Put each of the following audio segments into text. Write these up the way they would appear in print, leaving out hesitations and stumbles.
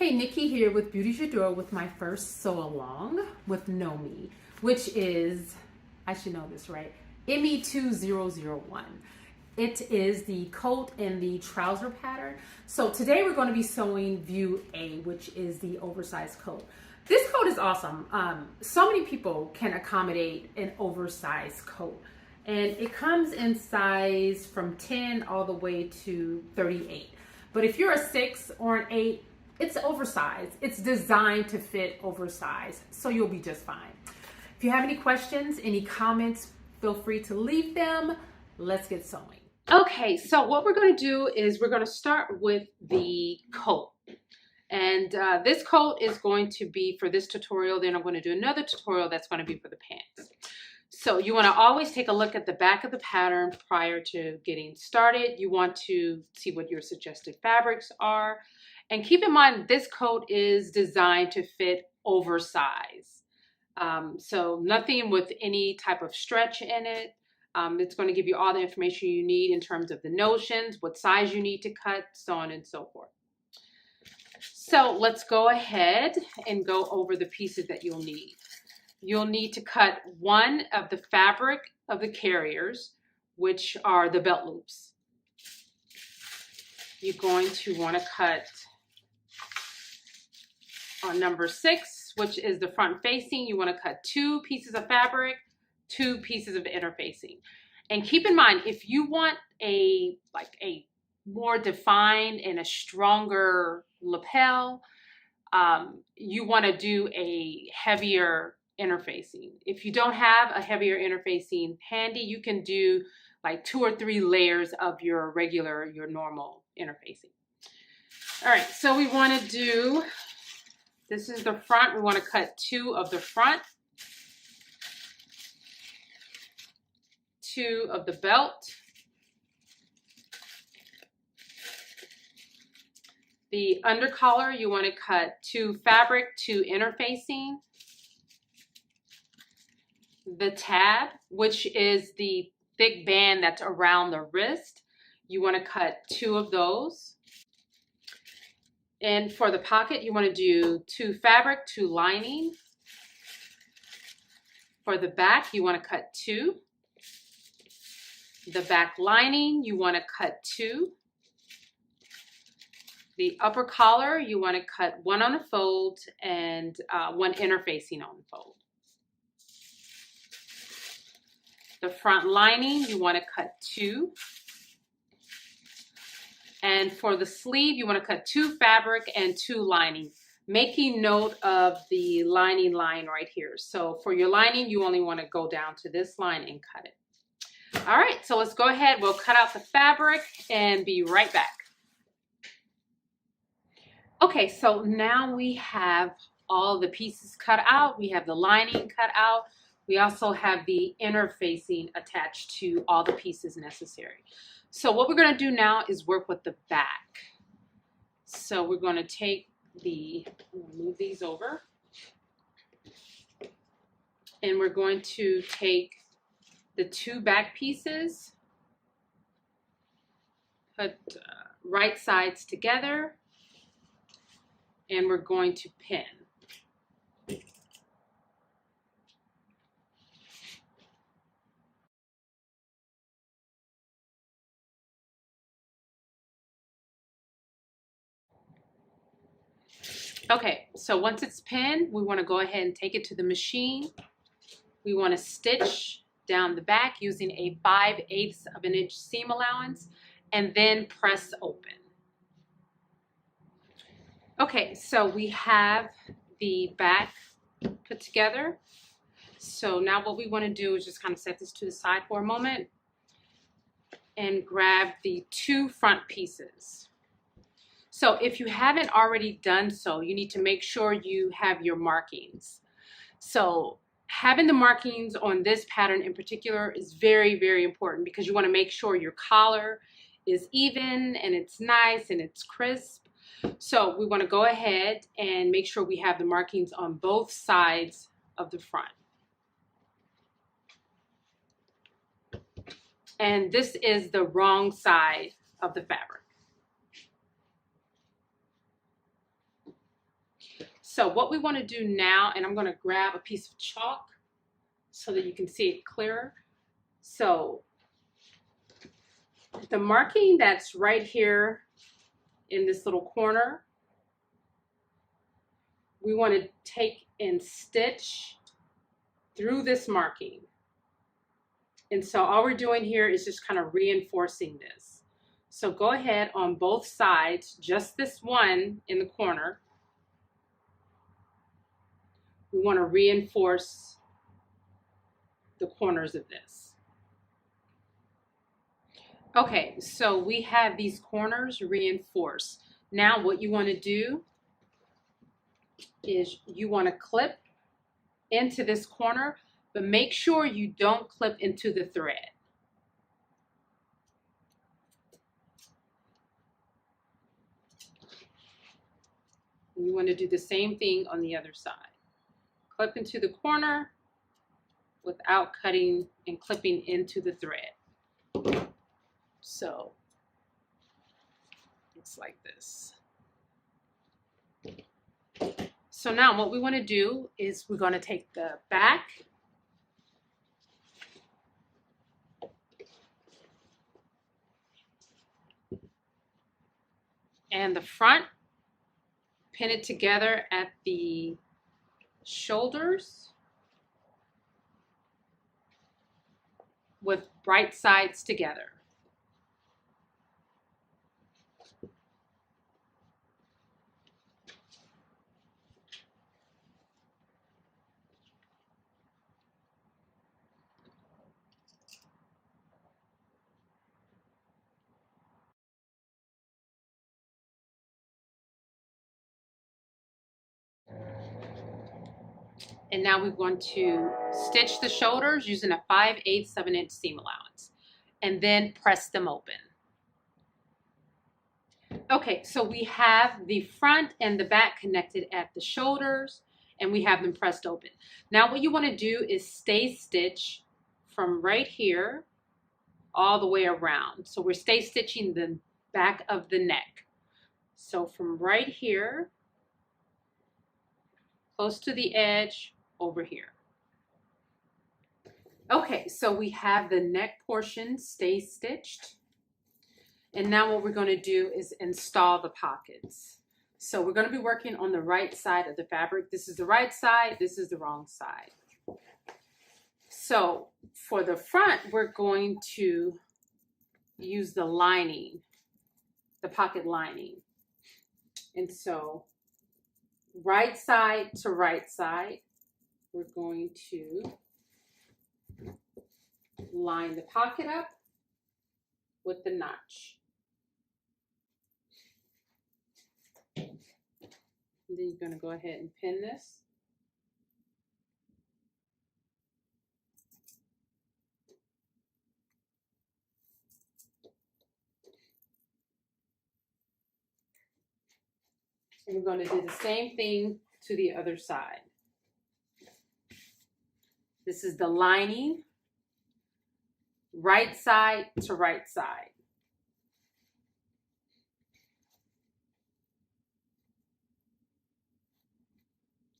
Hey, Nikki here with Beauty J'adore with my first sew along with Know Me, which is, I should know this, right? ME2001. It is the coat and the trouser pattern. So today we're going to be sewing view A, which is the oversized coat. This coat is awesome. So many people can accommodate an oversized coat. And it comes in size from 10 all the way to 38. But if you're a 6 or an 8, it's oversized. It's designed to fit oversized, so you'll be just fine. If you have any questions, any comments, feel free to leave them. Let's get sewing. Okay, so what we're going to do is we're going to start with the coat. And this coat is going to be for this tutorial. Then I'm going to do another tutorial that's going to be for the pants. So you want to always take a look at the back of the pattern prior to getting started. You want to see what your suggested fabrics are. And keep in mind, this coat is designed to fit oversized. So nothing with any type of stretch in it. It's going to give you all the information you need in terms of the notions, what size you need to cut, so on and so forth. So let's go ahead and go over the pieces that you'll need. You'll need to cut one of the fabric of the carriers, which are the belt loops. You're going to want to cut on number 6, which is the front facing. You want to cut 2 pieces of fabric, 2 pieces of interfacing. And keep in mind, if you want a more defined and a stronger lapel, you want to do a heavier interfacing. If you don't have a heavier interfacing handy, you can do like 2 or 3 layers of your normal interfacing. All right, so we want to do, this is the front. We want to cut 2 of the front, 2 of the belt, the undercollar. You want to cut 2 fabric, 2 interfacing, the tab, which is the thick band that's around the wrist. You want to cut 2 of those. And for the pocket, you want to do 2 fabric, 2 lining. For the back, you want to cut 2. The back lining, you want to cut 2. The upper collar, you want to cut 1 on a fold and 1 interfacing on the fold. The front lining, you want to cut 2. And for the sleeve, you want to cut 2 fabric and 2 lining, making note of the lining line right here. So for your lining, you only want to go down to this line and cut it. All right, so let's go ahead. We'll cut out the fabric and be right back. Okay, so now we have all the pieces cut out. We have the lining cut out. We also have the interfacing attached to all the pieces necessary. So what we're going to do now is work with the back. So we're going to take move these over. And we're going to take the 2 back pieces, put right sides together, and we're going to pin. Okay, so once it's pinned, we want to go ahead and take it to the machine. We want to stitch down the back using a 5/8 of an inch seam allowance and then press open. Okay, so we have the back put together. So now what we want to do is just kind of set this to the side for a moment and grab the 2 front pieces. So if you haven't already done so, you need to make sure you have your markings. So having the markings on this pattern in particular is very, very important because you want to make sure your collar is even and it's nice and it's crisp. So we want to go ahead and make sure we have the markings on both sides of the front. And this is the wrong side of the fabric. So what we want to do now, and I'm going to grab a piece of chalk so that you can see it clearer. So the marking that's right here in this little corner, we want to take and stitch through this marking. And so all we're doing here is just kind of reinforcing this. So go ahead on both sides, just this one in the corner. We want to reinforce the corners of this. Okay, so we have these corners reinforced. Now what you want to do is you want to clip into this corner, but make sure you don't clip into the thread. And you want to do the same thing on the other side. Clip into the corner without cutting and clipping into the thread. So it's like this. So now what we want to do is we're going to take the back and the front, pin it together at the shoulders with right sides together. And now we're going to stitch the shoulders using a 5/8 7-inch seam allowance and then press them open. Okay, so we have the front and the back connected at the shoulders and we have them pressed open. Now what you want to do is stay stitch from right here all the way around. So we're stay stitching the back of the neck. So from right here, close to the edge, over here. Okay, so we have the neck portion stay stitched. And now what we're going to do is install the pockets. So we're going to be working on the right side of the fabric. This is the right side, this is the wrong side. So for the front, we're going to use the lining, the pocket lining. And so right side to right side, we're going to line the pocket up with the notch. And then you're going to go ahead and pin this. And we're going to do the same thing to the other side. This is the lining, right side to right side.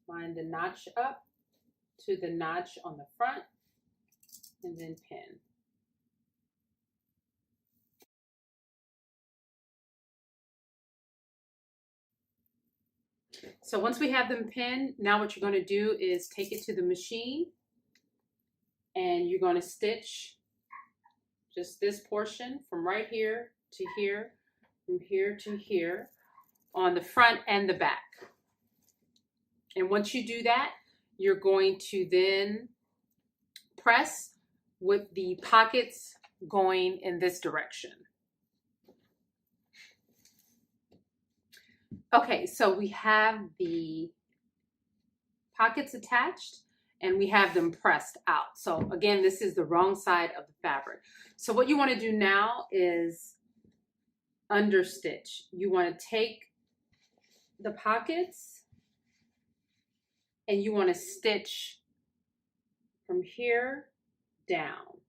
Line the notch up to the notch on the front and then pin. So once we have them pinned, now what you're going to do is take it to the machine and you're going to stitch just this portion from right here to here, from here to here on the front and the back. And once you do that, you're going to then press with the pockets going in this direction. Okay, so we have the pockets attached and we have them pressed out. So again, this is the wrong side of the fabric. So what you want to do now is understitch. You want to take the pockets and you want to stitch from here down.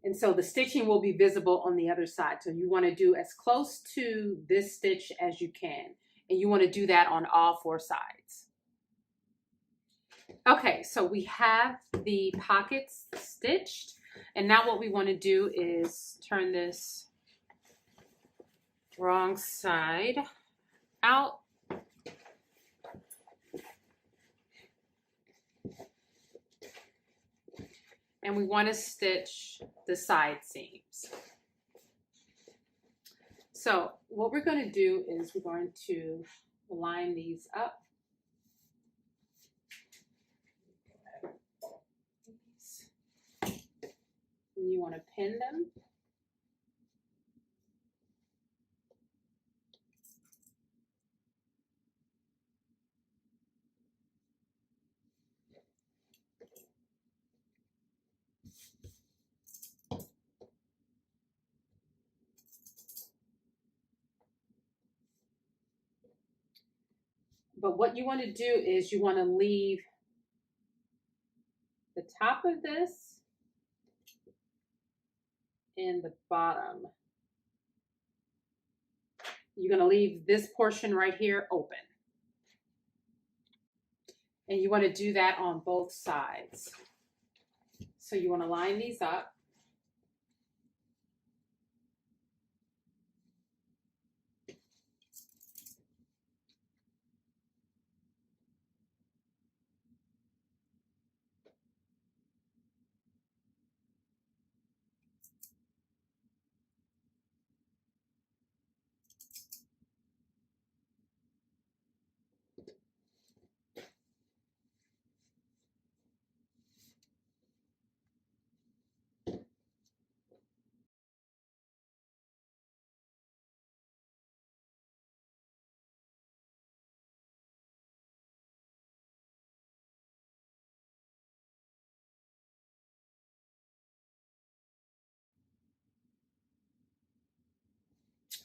And so the stitching will be visible on the other side. So you want to do as close to this stitch as you can. And you want to do that on all 4 sides. Okay, so we have the pockets stitched. And now what we want to do is turn this wrong side out. And we want to stitch the side seams. So what we're going to do is we're going to line these up. And you want to pin them. But what you want to do is you want to leave the top of this and the bottom. You're going to leave this portion right here open. And you want to do that on both sides. So you want to line these up.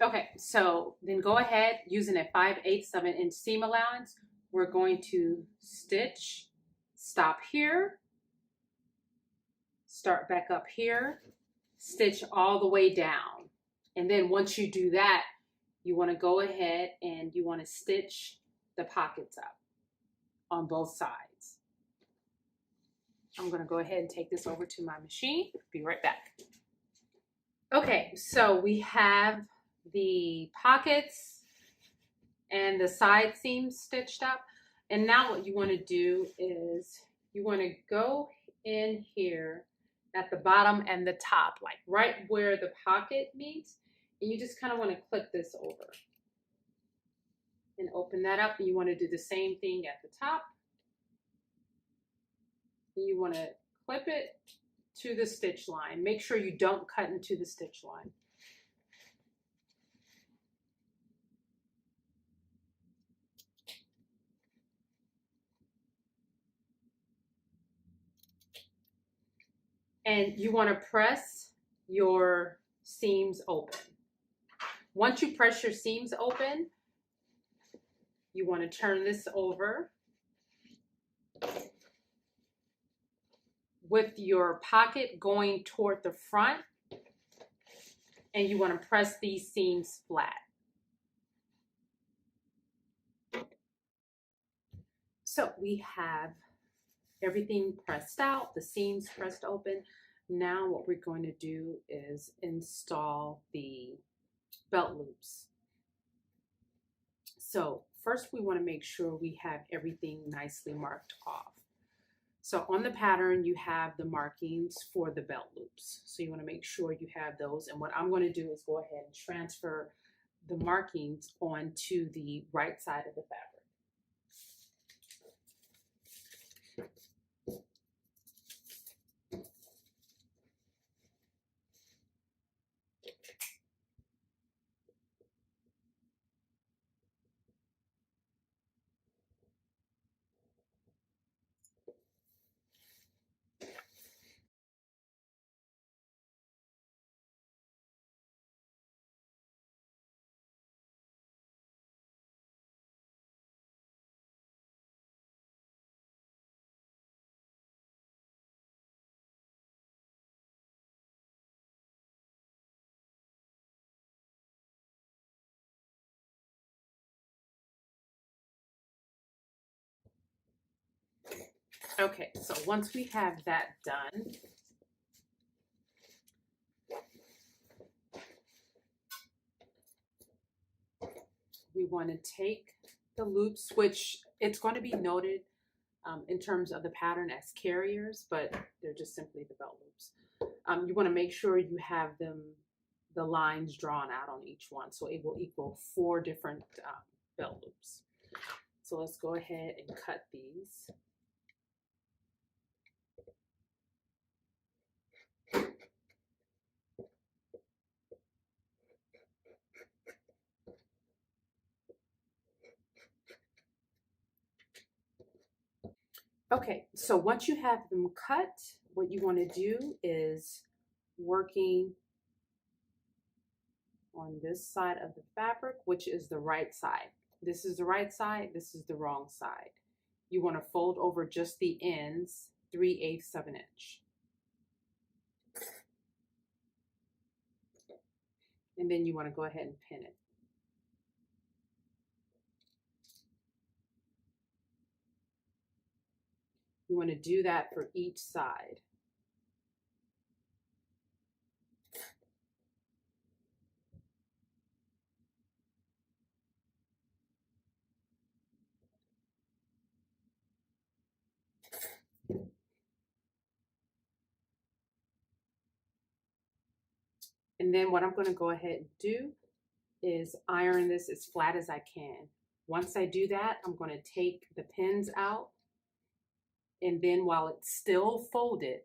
Okay, so then go ahead, using a 5/8 of an inch seam allowance, we're going to stitch, stop here, start back up here, stitch all the way down. And then once you do that, you want to go ahead and you want to stitch the pockets up on both sides. I'm going to go ahead and take this over to my machine. Be right back. Okay, so we have the pockets and the side seams stitched up. And now what you want to do is you want to go in here at the bottom and the top, like right where the pocket meets. And you just kind of want to clip this over and open that up. And you want to do the same thing at the top. And you want to clip it to the stitch line. Make sure you don't cut into the stitch line. And you want to press your seams open. Once you press your seams open, you want to turn this over with your pocket going toward the front, and you want to press these seams flat. So we have everything pressed out, the seams pressed open. Now what we're going to do is install the belt loops. So first we want to make sure we have everything nicely marked off. So on the pattern, you have the markings for the belt loops. So you want to make sure you have those. And what I'm going to do is go ahead and transfer the markings onto the right side of the fabric. Okay, so once we have that done, we want to take the loops, which it's going to be noted in terms of the pattern as carriers, but they're just simply the belt loops. You want to make sure you have the lines drawn out on each one, so it will equal 4 different belt loops. So let's go ahead and cut these. Okay, so once you have them cut, what you want to do is working on this side of the fabric, which is the right side. This is the right side, this is the wrong side. You want to fold over just the ends 3/8 of an inch. And then you want to go ahead and pin it. You want to do that for each side. And then what I'm going to go ahead and do is iron this as flat as I can. Once I do that, I'm going to take the pins out, and then while it's still folded,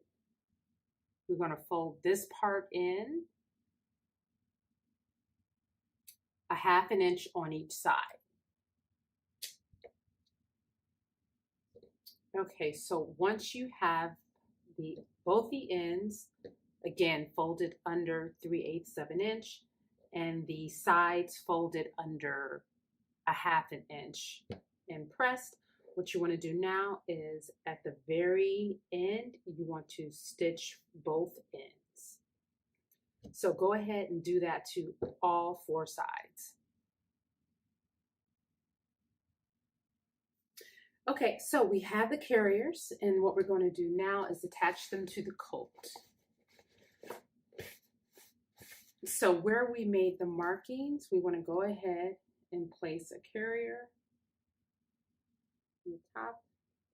we're going to fold this part in 1/2 an inch on each side. Okay, so once you have both the ends, again, folded under 3/8 of an inch, and the sides folded under 1/2 an inch and pressed, what you want to do now is at the very end, you want to stitch both ends. So go ahead and do that to all 4 sides. Okay, so we have the carriers, and what we're going to do now is attach them to the coat. So where we made the markings, we want to go ahead and place a carrier on the top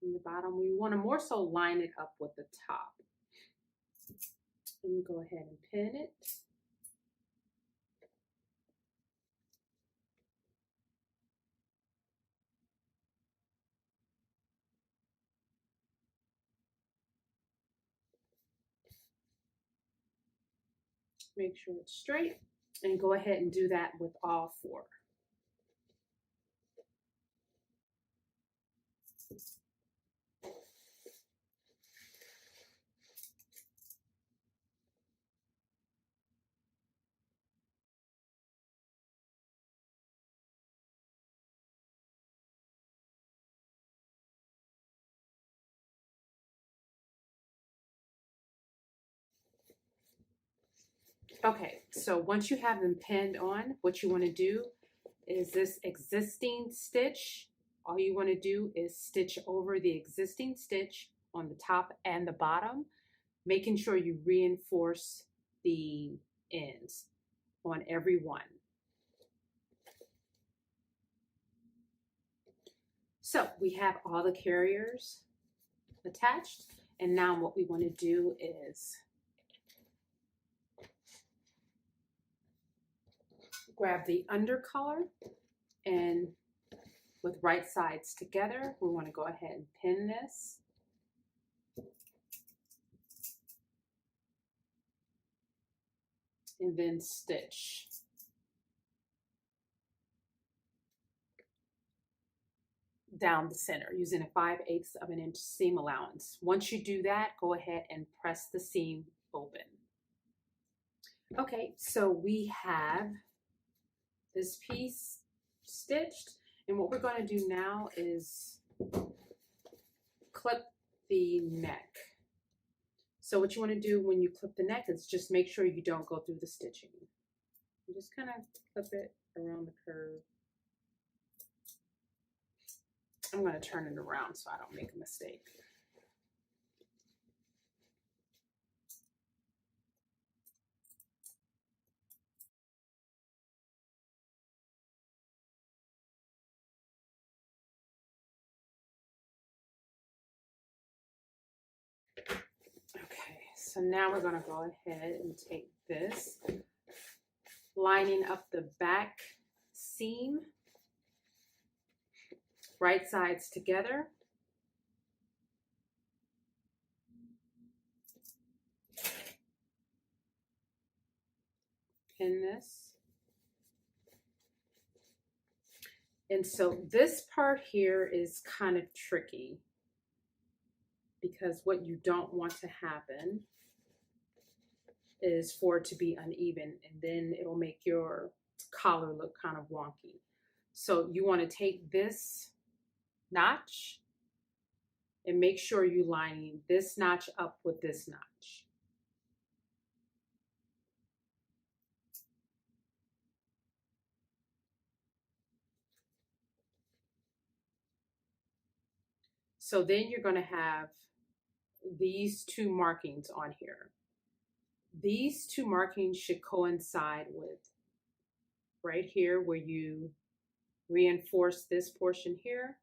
and the bottom. We want to more so line it up with the top. Let me go ahead and pin it. Make sure it's straight, and go ahead and do that with all 4. Okay, so once you have them pinned on, what you want to do is this existing stitch, all you want to do is stitch over the existing stitch on the top and the bottom, making sure you reinforce the ends on every one. So we have all the carriers attached, and now what we want to do is grab the undercolor, and with right sides together, we want to go ahead and pin this. And then stitch. Down the center using a 5/8 of an inch seam allowance. Once you do that, go ahead and press the seam open. Okay, so we have this piece stitched, and what we're going to do now is clip the neck. So what you want to do when you clip the neck is just make sure you don't go through the stitching. You just kind of clip it around the curve. I'm going to turn it around so I don't make a mistake. So now we're going to go ahead and take this, lining up the back seam, right sides together. Pin this. And so this part here is kind of tricky because what you don't want to happen is for it to be uneven, and then it'll make your collar look kind of wonky. So you want to take this notch and make sure you line this notch up with this notch. So then you're going to have these two markings on here. These two markings should coincide with right here where you reinforce this portion here.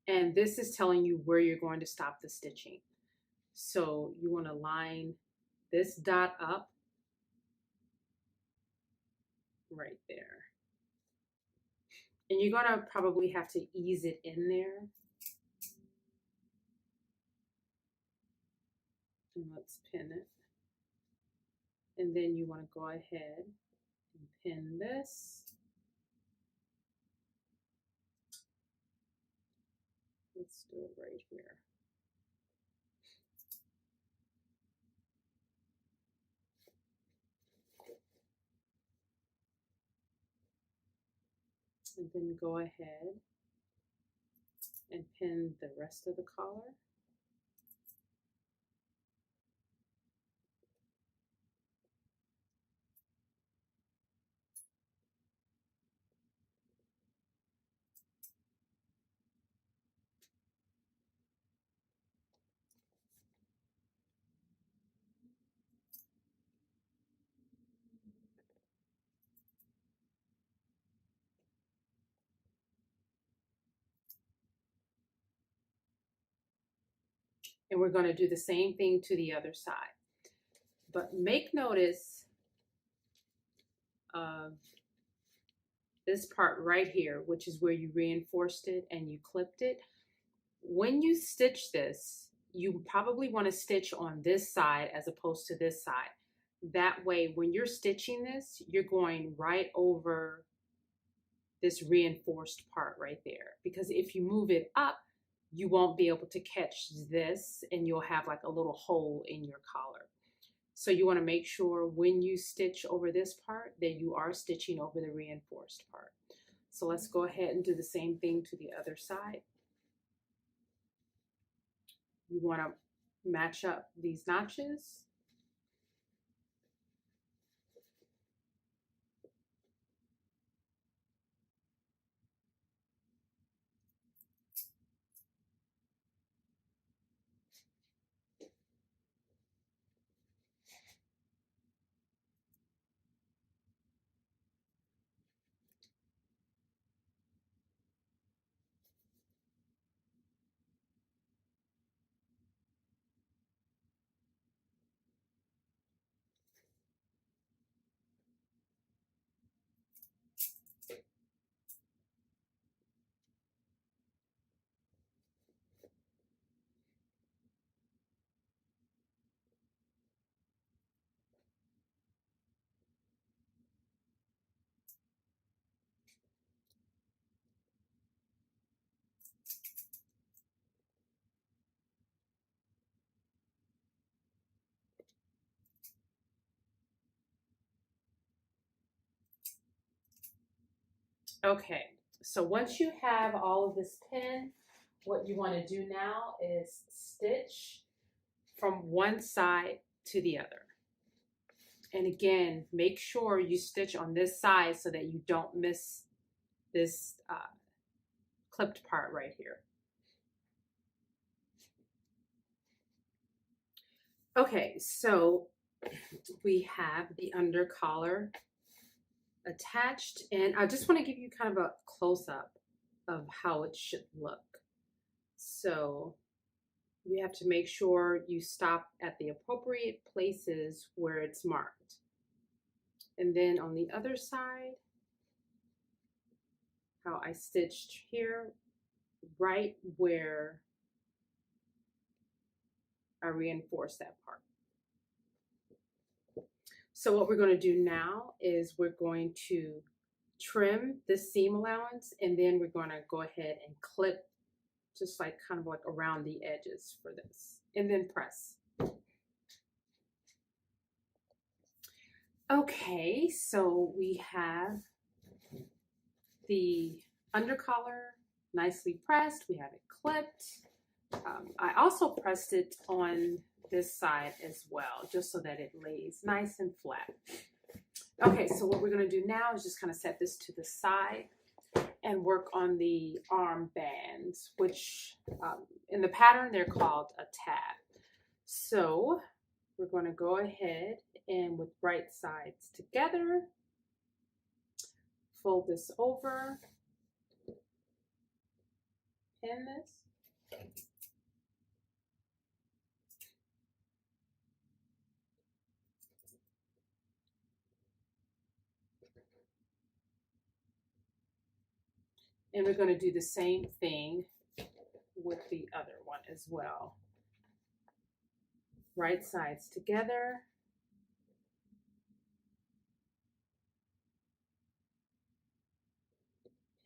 And this is telling you where you're going to stop the stitching. So you want to line this dot up right there. And you're going to probably have to ease it in there. And let's pin it. And then you want to go ahead and pin this. Let's do it right here. And then go ahead and pin the rest of the collar. And we're going to do the same thing to the other side. But make notice of this part right here, which is where you reinforced it and you clipped it. When you stitch this, you probably want to stitch on this side as opposed to this side. That way, when you're stitching this, you're going right over this reinforced part right there. Because if you move it up, you won't be able to catch this and you'll have like a little hole in your collar. So you want to make sure when you stitch over this part that you are stitching over the reinforced part. So let's go ahead and do the same thing to the other side. You want to match up these notches. Okay, so once you have all of this pinned, what you want to do now is stitch from one side to the other. And again, make sure you stitch on this side so that you don't miss this clipped part right here. Okay, so we have the under collar attached, and I just want to give you kind of a close-up of how it should look. So You have to make sure you stop at the appropriate places where it's marked. And then on the other side, how I stitched here, right where I reinforced that part. So what we're going to do now is we're going to trim the seam allowance, and then we're going to go ahead and clip just like kind of like around the edges for this, and then press. Okay, so we have the undercollar nicely pressed. We have it clipped. I also pressed it on this side as well, just so that it lays nice and flat. Okay, so what we're going to do now is just kind of set this to the side and work on the arm bands, which in the pattern they're called a tab. So we're going to go ahead and with right sides together, fold this over, pin this. And we're going to do the same thing with the other one as well. Right sides together.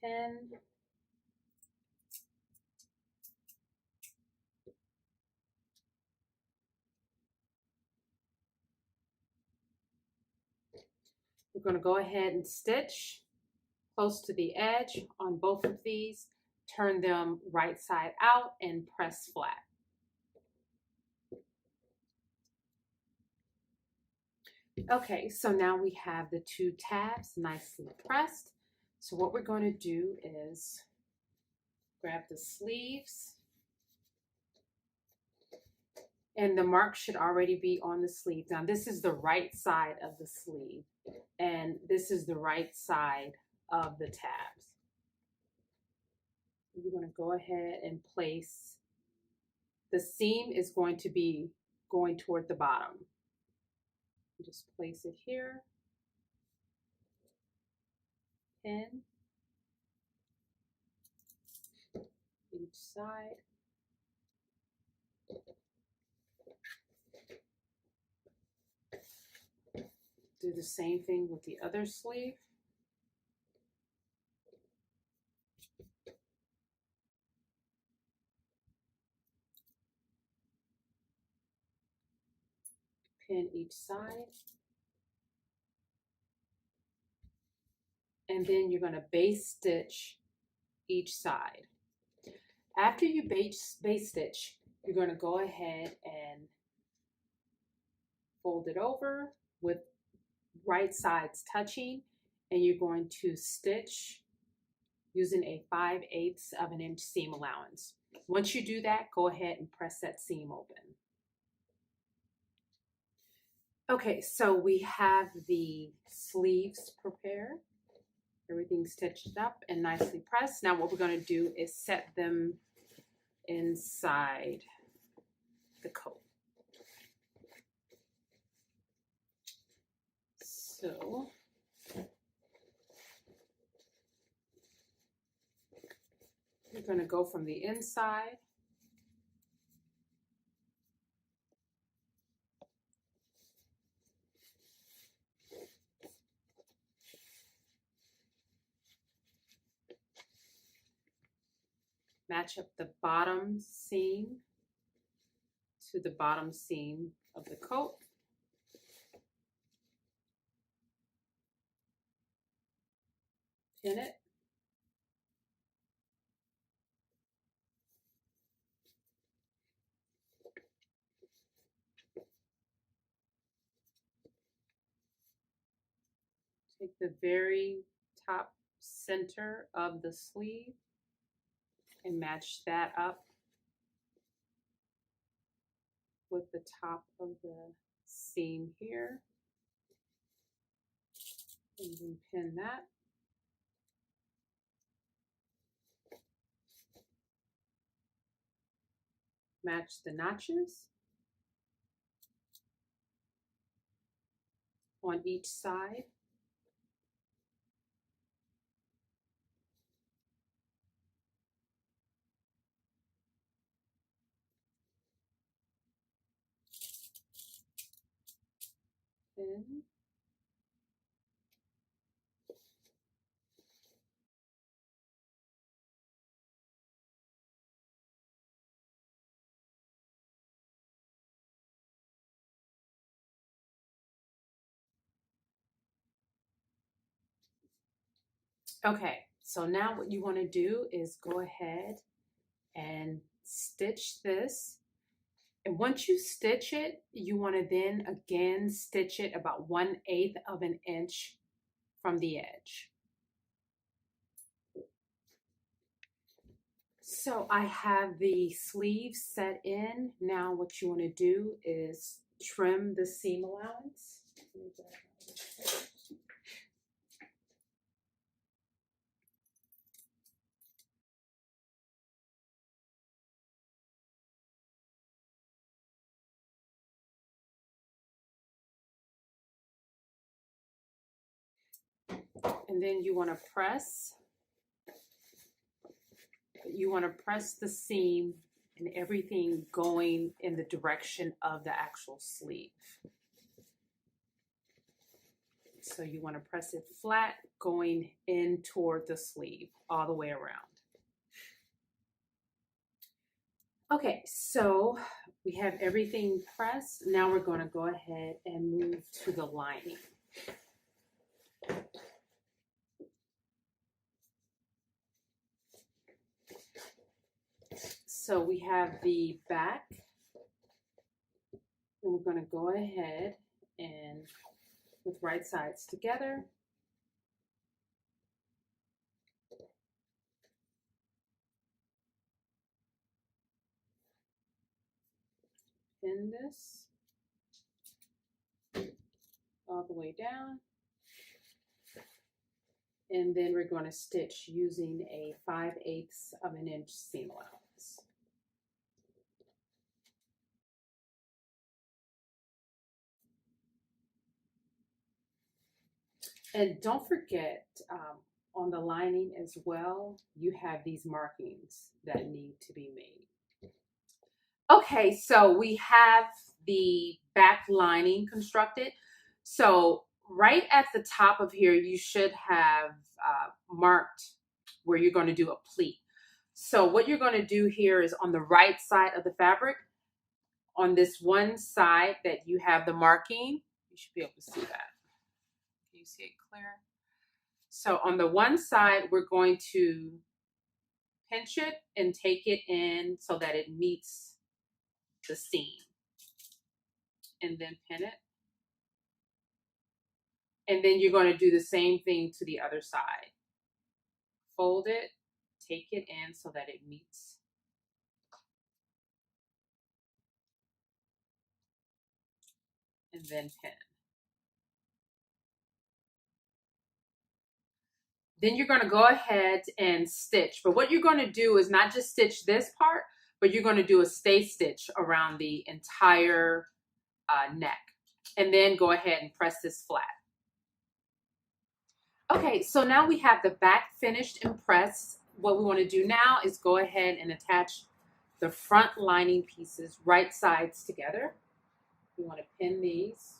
Pin. We're going to go ahead and stitch close to the edge on both of these. Turn them right side out and press flat. Okay, so now we have the two tabs nicely pressed. So what we're going to do is grab the sleeves, and the mark should already be on the sleeve. Now this is the right side of the sleeve, and this is the right side of the tabs. You're going to go ahead and place, the seam is going to be going toward the bottom. Just place it here, pin each side. Do the same thing with the other sleeve. Pin each side. And then you're going to base stitch each side. After you base stitch, you're going to go ahead and fold it over with right sides touching, and you're going to stitch using a 5/8 of an inch seam allowance. Once you do that, go ahead and press that seam open. Okay, so we have the sleeves prepared. Everything's stitched up and nicely pressed. Now what we're going to do is set them inside the coat. So you're going to go from the inside, match up the bottom seam to the bottom seam of the coat. Pin it. Take the very top center of the sleeve and match that up with the top of the seam here. And then pin that. Match the notches on each side. Pin. Okay, so now what you want to do is go ahead and stitch this. And once you stitch it, you want to then again stitch it about 1/8 of an inch from the edge. So I have the sleeves set in. Now what you want to do is trim the seam allowance. And then you want to press the seam and everything going in the direction of the actual sleeve. So you want to press it flat going in toward the sleeve all the way around. Okay, so we have everything pressed. Now we're going to go ahead and move to the lining. So we have the back, and we're going to go ahead and with right sides together, pin this all the way down, and then we're going to stitch using a 5/8 of an inch seam allowance. And don't forget, on the lining as well, you have these markings that need to be made. Okay, so we have the back lining constructed. So right at the top of here, you should have marked where you're going to do a pleat. So what you're going to do here is on the right side of the fabric, on this one side that you have the marking, you should be able to see that. Can you see it clear? So on the one side, we're going to pinch it and take it in so that it meets the seam. And then pin it. And then you're going to do the same thing to the other side. Fold it, take it in so that it meets. And then pin. Then you're going to go ahead and stitch. But what you're going to do is not just stitch this part, but you're going to do a stay stitch around the entire neck. And then go ahead and press this flat. Okay, so now we have the back finished and pressed. What we want to do now is go ahead and attach the front lining pieces right sides together. We want to pin these.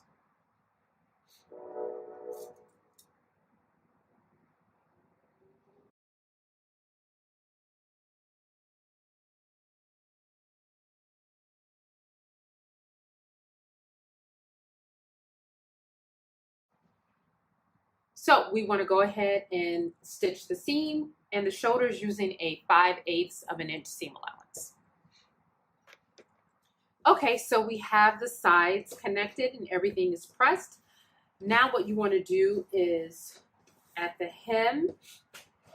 So we want to go ahead and stitch the seam and the shoulders using a 5/8 of an inch seam allowance. Okay, so we have the sides connected and everything is pressed. Now what you want to do is at the hem,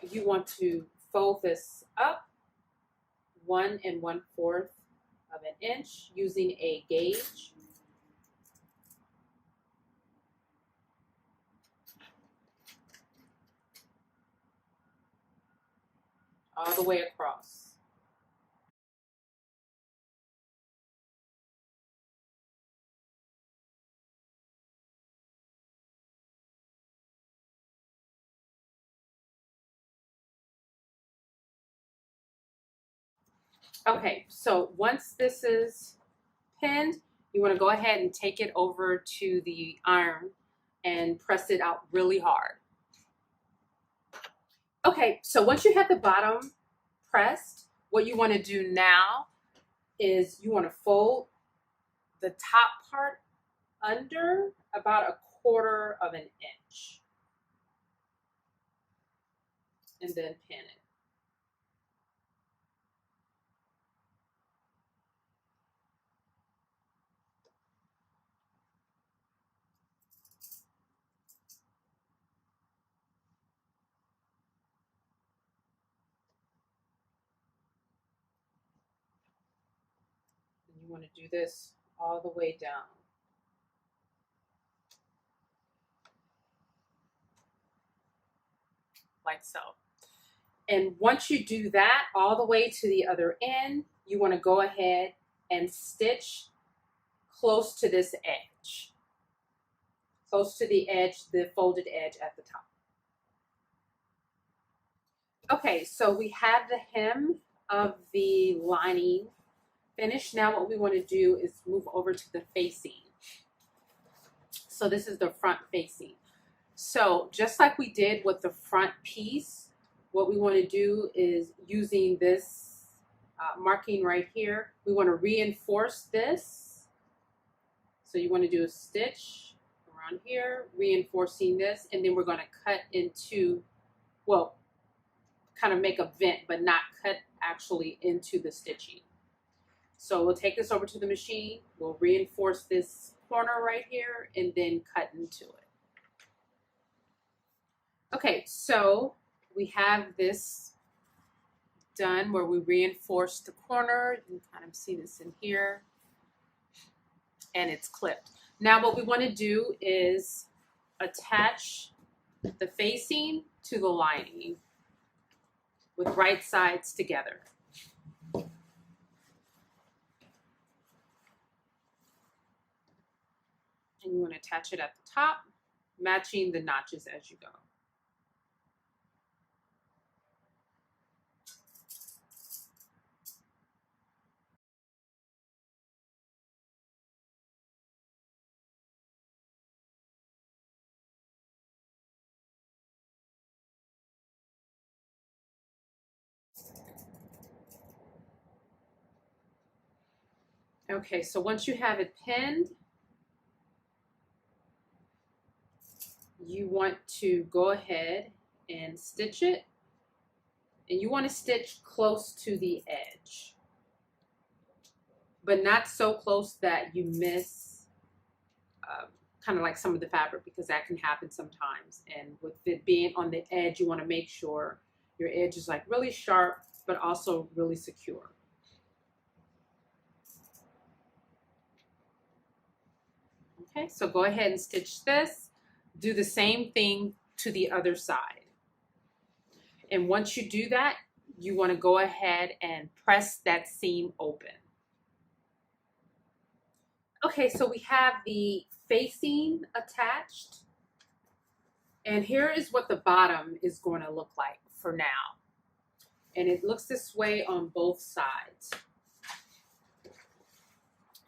you want to fold this up 1 1/4 of an inch using a gauge. All the way across. Okay, so once this is pinned, you want to go ahead and take it over to the iron and press it out really hard. Okay, so once you have the bottom pressed, what you want to do now is you want to fold the top part under about 1/4 of an inch and then pin it. And you want to do this all the way down. Like so. And once you do that all the way to the other end, you want to go ahead and stitch close to this edge. Close to the edge, the folded edge at the top. Okay, so we have the hem of the lining finished. Now what we want to do is move over to the facing. So this is the front facing. So just like we did with the front piece, what we want to do is using this marking right here, we want to reinforce this. So you want to do a stitch around here, reinforcing this, and then we're going to cut into, well, kind of make a vent, but not cut actually into the stitching. So we'll take this over to the machine, we'll reinforce this corner right here, and then cut into it. Okay, so we have this done where we reinforce the corner. You can kind of see this in here, and it's clipped. Now what we want to do is attach the facing to the lining with right sides together. And you want to attach it at the top, matching the notches as you go. Okay, so once you have it pinned, you want to go ahead and stitch it. And you want to stitch close to the edge, but not so close that you miss kind of like some of the fabric, because that can happen sometimes. And with it being on the edge, you want to make sure your edge is like really sharp, but also really secure. Okay, so go ahead and stitch this. Do the same thing to the other side. And once you do that, you want to go ahead and press that seam open. Okay, so we have the facing attached. And here is what the bottom is going to look like for now. And it looks this way on both sides.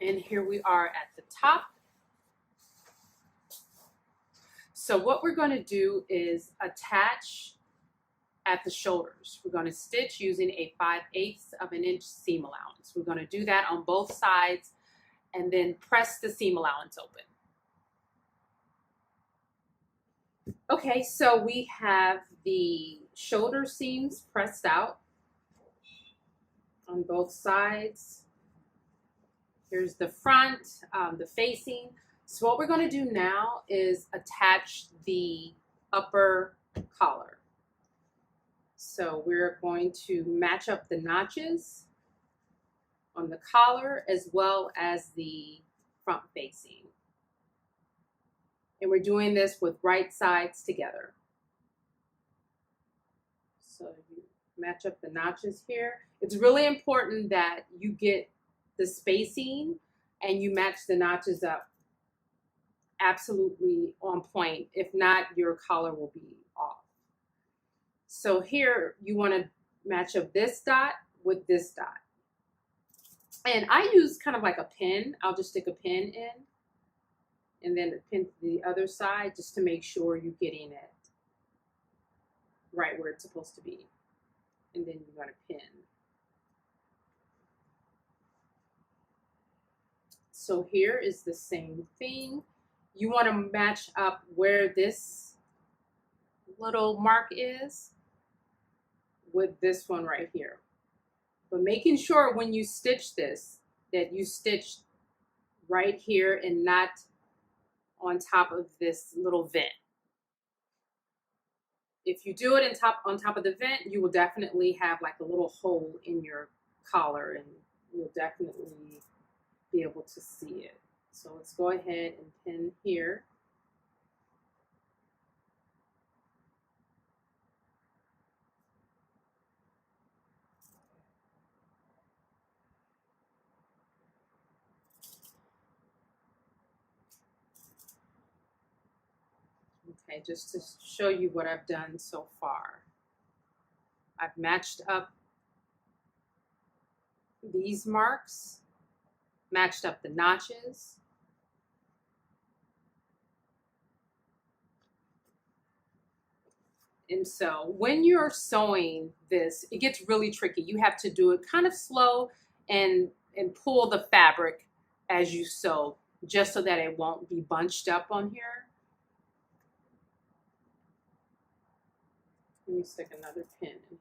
And here we are at the top. So what we're going to do is attach at the shoulders. We're going to stitch using a 5/8 of an inch seam allowance. We're going to do that on both sides and then press the seam allowance open. Okay, so we have the shoulder seams pressed out on both sides. Here's the front, the facing. So what we're going to do now is attach the upper collar. So we're going to match up the notches on the collar as well as the front facing. And we're doing this with right sides together. So you match up the notches here. It's really important that you get the spacing and you match the notches up absolutely on point. If not, your collar will be off. So here you want to match up this dot with this dot. And I use kind of like a pin. I'll just stick a pin in and then a pin to the other side just to make sure you're getting it right where it's supposed to be. And then you're going to pin. So here is the same thing. You want to match up where this little mark is with this one right here. But making sure when you stitch this that you stitch right here and not on top of this little vent. If you do it on top of the vent, you will definitely have like a little hole in your collar and you'll definitely be able to see it. So let's go ahead and pin here. Okay, just to show you what I've done so far. I've matched up these marks, matched up the notches. And so when you're sewing this, it gets really tricky. You have to do it kind of slow and pull the fabric as you sew, just so that it won't be bunched up on here. Let me stick another pin in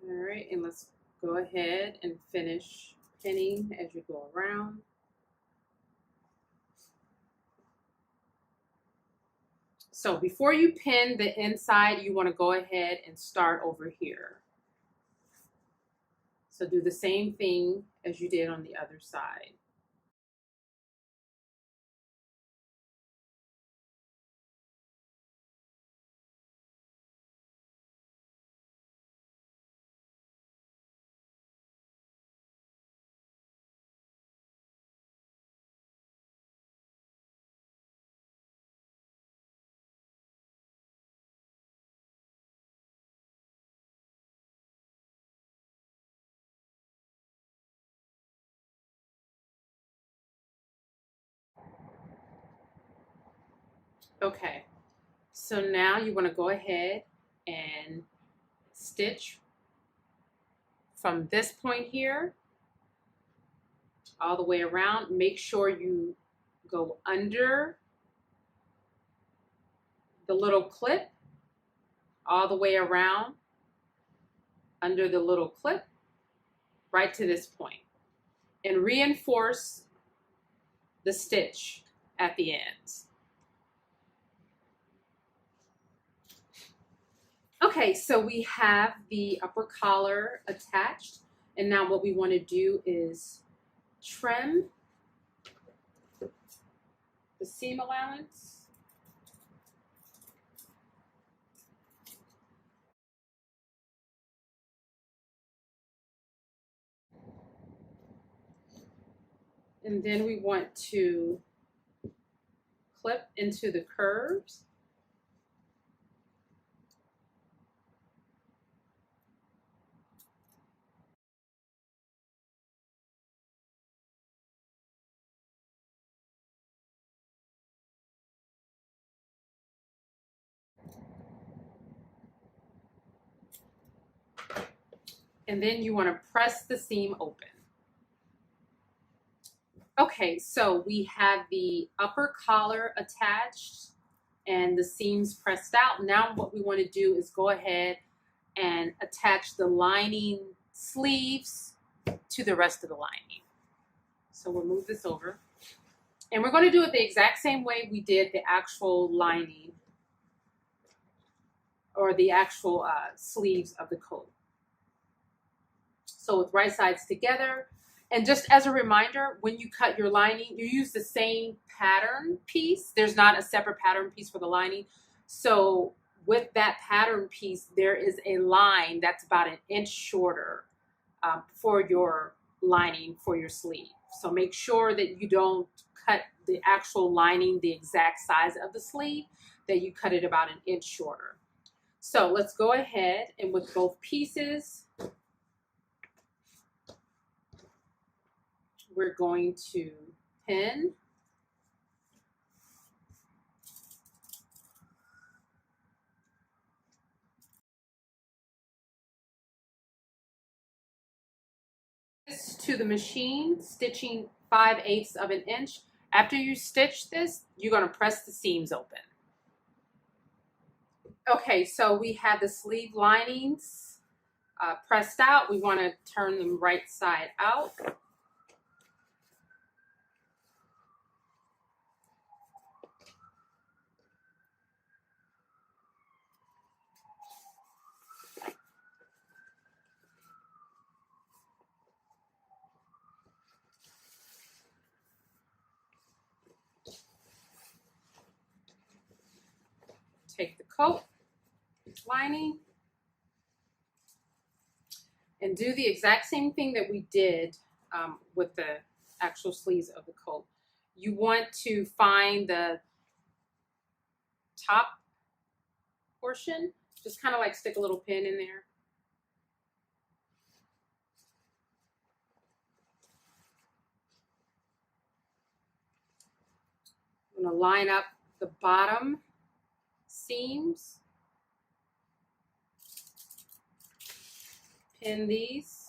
here. All right, and let's go ahead and finish pinning as you go around. So before you pin the inside, you want to go ahead and start over here. So do the same thing as you did on the other side. Okay, so now you want to go ahead and stitch from this point here all the way around. Make sure you go under the little clip all the way around, under the little clip, right to this point, and reinforce the stitch at the ends. Okay, so we have the upper collar attached, and now what we want to do is trim the seam allowance. And then we want to clip into the curves. And then you want to press the seam open. Okay, so we have the upper collar attached and the seams pressed out. Now what we want to do is go ahead and attach the lining sleeves to the rest of the lining. So we'll move this over. And we're going to do it the exact same way we did the actual lining or the actual sleeves of the coat. So with right sides together. And just as a reminder, when you cut your lining, you use the same pattern piece. There's not a separate pattern piece for the lining. So with that pattern piece, there is a line that's about 1 inch shorter for your lining for your sleeve. So make sure that you don't cut the actual lining the exact size of the sleeve, that you cut it about 1 inch shorter. So let's go ahead and with both pieces, we're going to pin. To the machine, stitching 5/8 of an inch. After you stitch this, you're going to press the seams open. Okay, so we have the sleeve linings pressed out. We want to turn them right side out. Take the coat lining and do the exact same thing that we did with the actual sleeves of the coat. You want to find the top portion, just kind of like stick a little pin in there. I'm going to line up the bottom seams, pin these,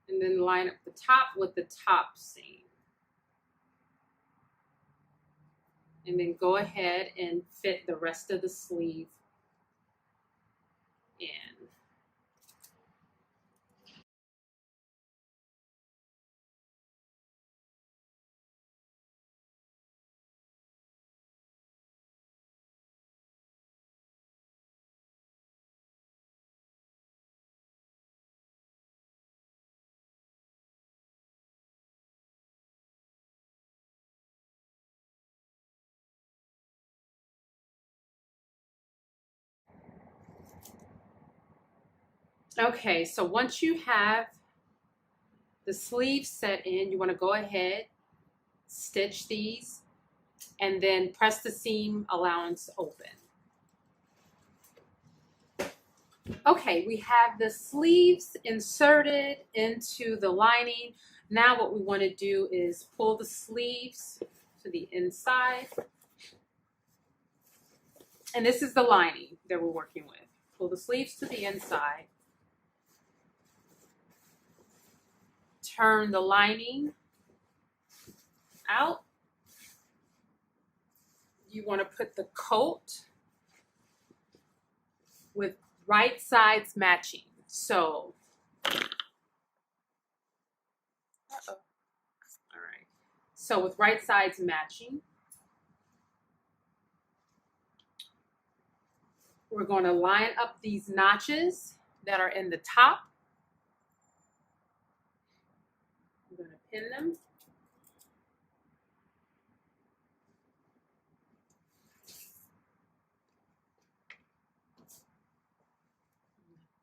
and then line up the top with the top seam. And then go ahead and fit the rest of the sleeve in. Okay, so once you have the sleeve set in, you want to go ahead, stitch these, and then press the seam allowance open. Okay, we have the sleeves inserted into the lining. Now what we want to do is pull the sleeves to the inside. And this is the lining that we're working with. Pull the sleeves to the inside. Turn the lining out. You want to put the coat with right sides matching. So, all right. So with right sides matching, we're going to line up these notches that are in the top. I'm going to pin them.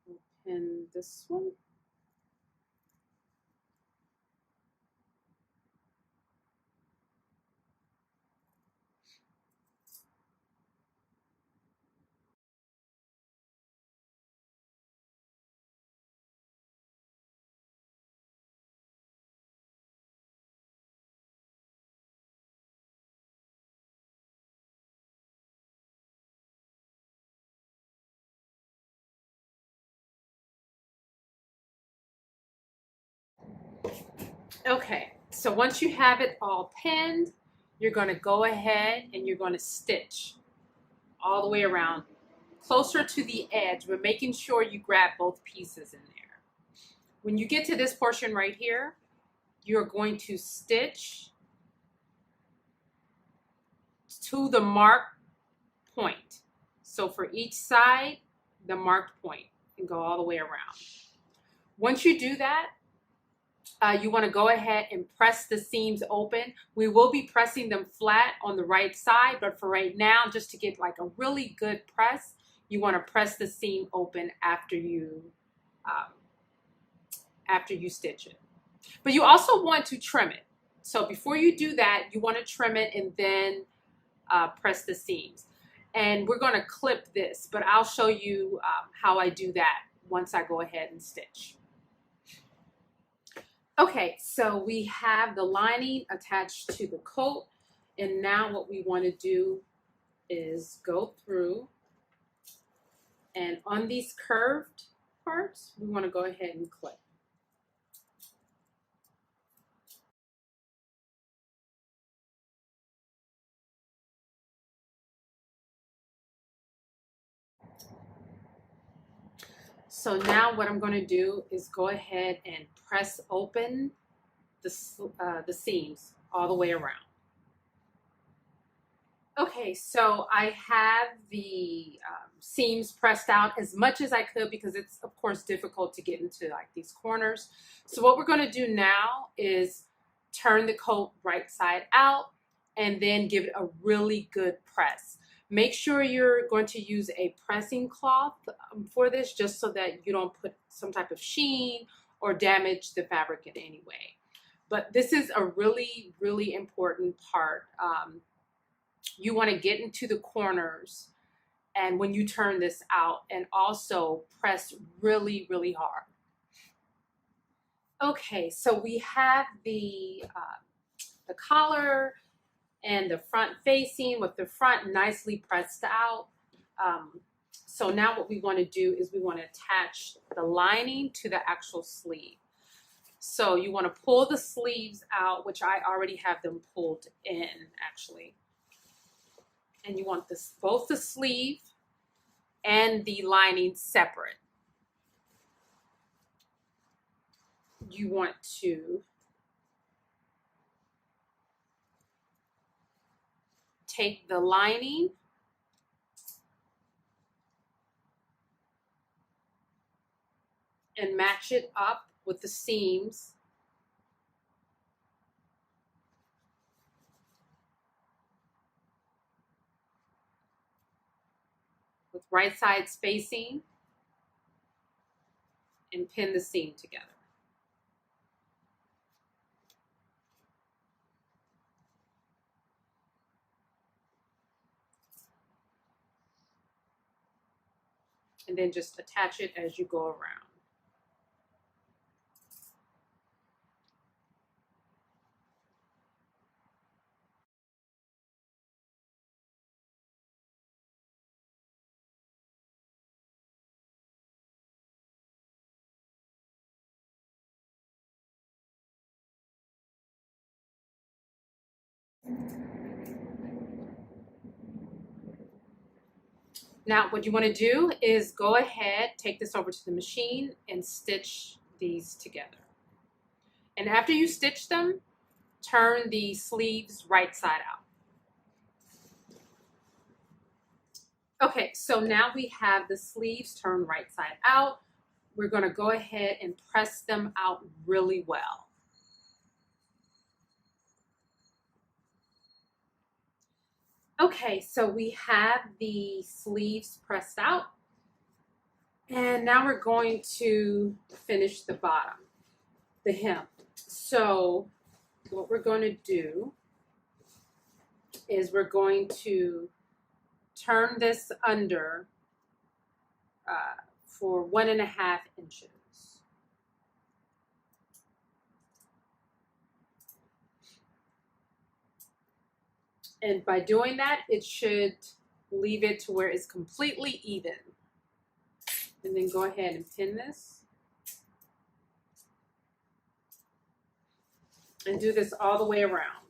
We'll pin this one. Okay, so once you have it all pinned, you're going to go ahead and you're going to stitch all the way around, closer to the edge, but making sure you grab both pieces in there. When you get to this portion right here, you're going to stitch to the marked point. So for each side, the marked point, and go all the way around. Once you do that, you want to go ahead and press the seams open. We will be pressing them flat on the right side, but for right now, just to get like a really good press, you want to press the seam open after you stitch it. But you also want to trim it. So before you do that, you want to trim it and then press the seams. And we're going to clip this, but I'll show you how I do that once I go ahead and stitch. Okay, so we have the lining attached to the coat, and now what we want to do is go through, and on these curved parts, we want to go ahead and clip. So now what I'm going to do is go ahead and press open the seams all the way around. Okay, so I have the seams pressed out as much as I could because it's of course difficult to get into like these corners. So what we're going to do now is turn the coat right side out and then give it a really good press. Make sure you're going to use a pressing cloth for this, just so that you don't put some type of sheen or damage the fabric in any way. But this is a really, really important part. You want to get into the corners, and when you turn this out, and also press really, really hard. Okay, so we have the collar and the front facing with the front nicely pressed out. So now what we want to do is we want to attach the lining to the actual sleeve. So you want to pull the sleeves out, which I already have them pulled in actually. And you want this, both the sleeve and the lining separate. You want to take the lining and match it up with the seams with right side spacing and pin the seam together. And then just attach it as you go around. Now what you want to do is go ahead, take this over to the machine and stitch these together. And after you stitch them, turn the sleeves right side out. Okay, so now we have the sleeves turned right side out. We're going to go ahead and press them out really well. Okay, so we have the sleeves pressed out. And now we're going to finish the bottom, the hem. So what we're going to do is we're going to turn this under for 1.5 inches. And by doing that, it should leave it to where it's completely even. And then go ahead and pin this. And do this all the way around.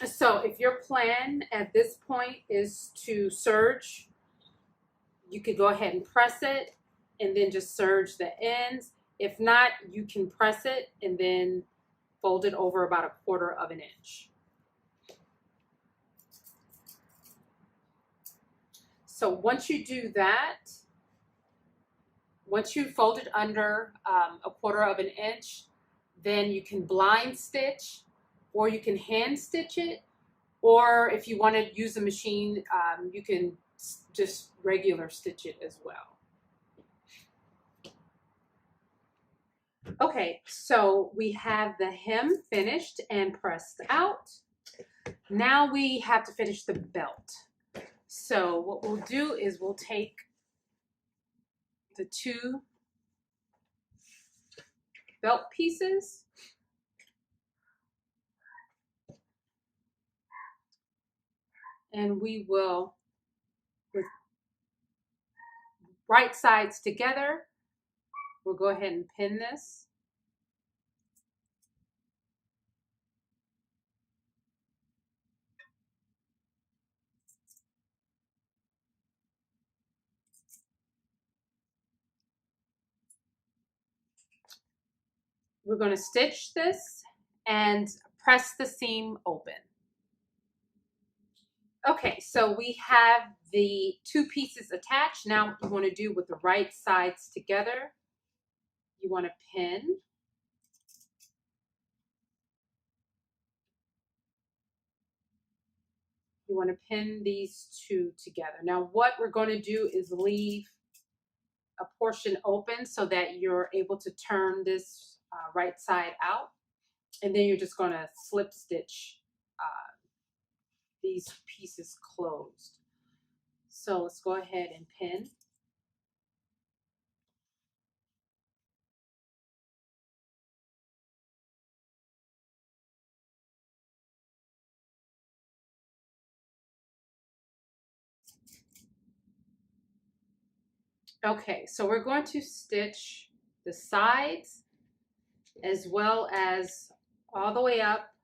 So if your plan at this point is to serge, you could go ahead and press it and then just serge the ends. If not, you can press it and then fold it over about 1/4 inch. So once you do that, once you fold it under 1/4 of an inch, then you can blind stitch, or you can hand stitch it, or if you want to use a machine, you can just regular stitch it as well. Okay, so we have the hem finished and pressed out. Now we have to finish the belt. So what we'll do is we'll take the 2 belt pieces and we will, with right sides together, we'll go ahead and pin this. We're going to stitch this and press the seam open. Okay, so we have the 2 pieces attached. Now what you want to do with the right sides together, you want to pin. You want to pin these 2 together. Now what we're going to do is leave a portion open so that you're able to turn this right side out. And then you're just going to slip stitch these pieces closed. So let's go ahead and pin. Okay, so we're going to stitch the sides as well as all the way up.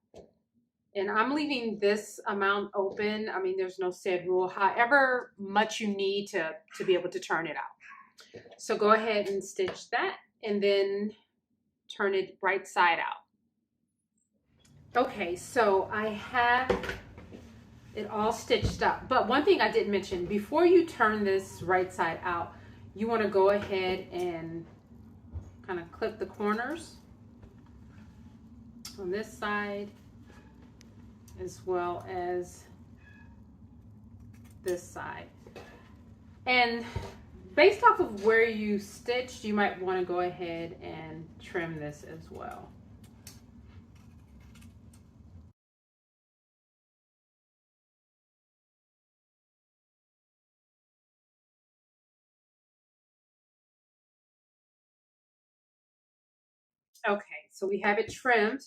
And I'm leaving this amount open. I mean, there's no set rule, however much you need to be able to turn it out. So go ahead and stitch that and then turn it right side out. Okay, so I have it all stitched up. But one thing I didn't mention, before you turn this right side out, you want to go ahead and kind of clip the corners on this side as well as this side. And based off of where you stitched, you might want to go ahead and trim this as well. Okay, so we have it trimmed.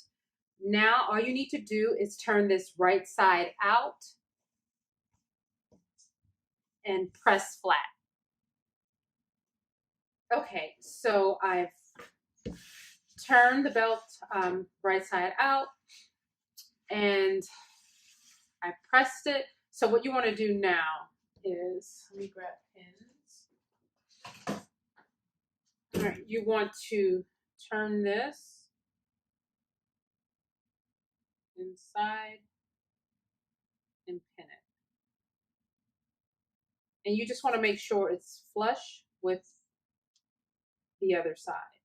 Now all you need to do is turn this right side out and press flat. Okay, so I've turned the belt right side out and I pressed it. So what you want to do now is, let me grab pins. All right, you want to turn this inside and pin it. And you just want to make sure it's flush with the other side.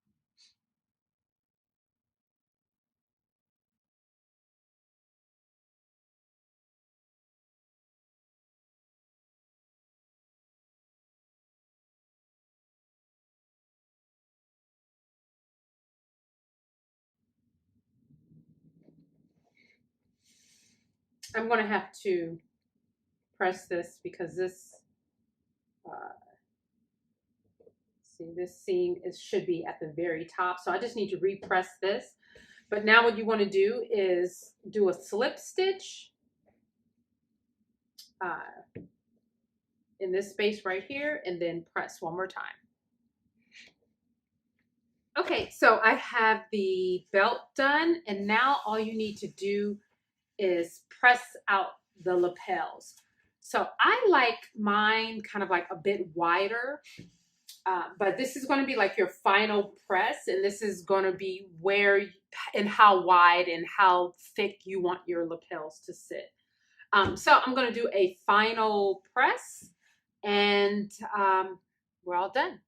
I'm going to have to press this because this, see, this seam should be at the very top. So I just need to repress this. But now what you want to do is do a slip stitch in this space right here and then press one more time. Okay, so I have the belt done and now all you need to do is press out the lapels. So I like mine kind of like a bit wider, but this is going to be like your final press, and this is going to be where and how wide and how thick you want your lapels to sit. So I'm going to do a final press and we're all done.